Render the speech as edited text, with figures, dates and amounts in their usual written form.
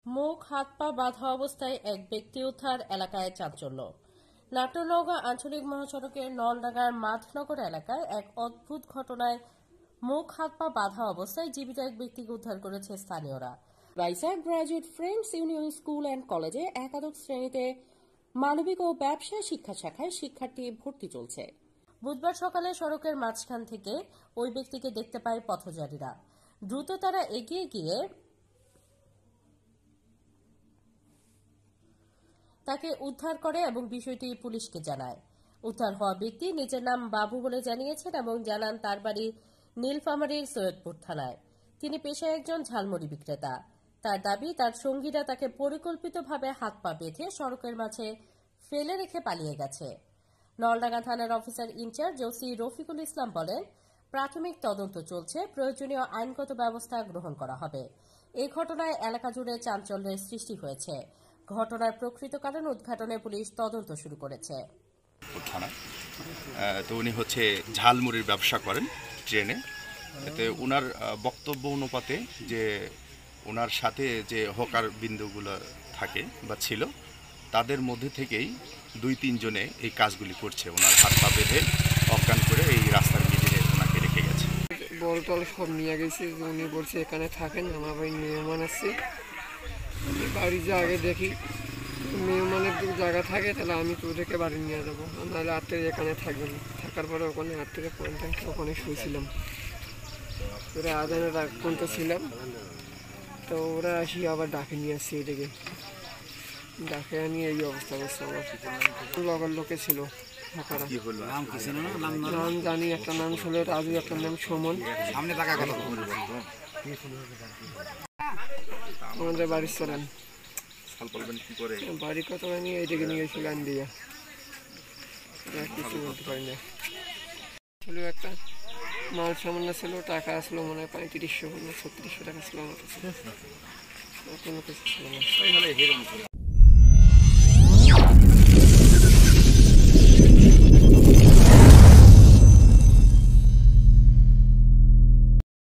মুখ হাত পা বাঁধা অবস্থায় এক ব্যক্তি উদ্ধার, এলাকায় চাঞ্চল্য। নাটোর-নওগাঁ আঞ্চলিক মহাসড়কের নলডাঙ্গার মাধনগর এলাকায় এক অদ্ভুত ঘটনায় মুখ হাত পা বাঁধা অবস্থায় জীবিত এক ব্যক্তিকে উদ্ধার করেছে স্থানীয়রা। রাইসার graduate friends union school and কলেজে একাদশ শ্রেণীতে মানবিক ও ব্যবসা শিক্ষা শাখায় শিক্ষার্থী ভর্তি চলছে। বুধবার সকালে সড়কের মাঝখান থেকে ওই ব্যক্তিকে দেখতে পায় পথচারীরা। দ্রুত তারা এগিয়ে গিয়ে তাকে উদ্ধার করে এবং বিষয়টি পুলিশকে জানায়। উদ্ধার হওয়া ব্যক্তি নিজের নাম বাবু বলে জানিয়েছেন এবং জানান তার বাড়ি নীলফামারীর সৈয়দপুর থানায়। তিনি পেশায় একজন ঝালমুড়ি বিক্রেতা। তার দাবি, তার সঙ্গীরা তাকে পরিকল্পিতভাবে হাত পা বেঁধে সড়কের মাঝে ফেলে রেখে পালিয়ে গেছে। নলডাঙ্গা থানার officer in charge OC Rafiqul Islam বলেন, প্রাথমিক তদন্ত চলছে, প্রয়োজনীয় আইনগত ব্যবস্থা গ্রহণ করা হবে। এই ঘটনায় এলাকা জুড়ে চাঞ্চল্যের সৃষ্টি হয়েছে। ঘটনার প্রকৃত কারণ উদ্ঘাটনে পুলিশ তদন্ত শুরু করেছে। তো উনি ঝালমুড়ির ব্যবসা করেন ট্রেনে। এতে ওনার বক্তব্য অনুপাতে যে ওনার সাথে যে হকার বিন্দুগুলো থাকে বা ছিল, তাদের মধ্যে থেকেই 2-3 জনে এই কাজগুলি করছে। ওনার হাত পা বেঁধে অজ্ঞান করে এই রাস্তার মিডিলে ওনাকে রেখে গেছে। বল টল সব নিয়ে গেছে। উনি বলছে এখানে থাকেন, আমার বাড়ি মেহমান আসছে। বাড়ি যে আগে দেখি মেহমানের যদি জায়গা থাকে তাহলে আমি তোদেরকে বাড়ি নিয়ে যাবো, নাহলে রাত্রে এখানে থাকবেন। থাকার পরে ওখানে রাত্রে ওখানে শুয়েছিলাম। ওরা আদানের রাগ পর্যন্ত ছিলাম। তো ওরা আসি আবার ডাকে নিয়ে আসছে, এদিকে ডাকে আনি এই অবস্থা করছে। আমার লগের লোকে ছিল। নাম জানি, একটা নাম ছিল রাজু, একটা নাম সুমন। আমাদের বাড়ির চলেন বাড়ি কত নিয়ে এইদিকে নিয়ে গেছিল আন দিয়া, কিছু বলতে পারি না। ছিল একটা মাল সামান্য ছিল, টাকা আসলো মনে হয় 3500 না 3600 টাকা ছিল আমার কাছে, কোনো কিছু ছিল না।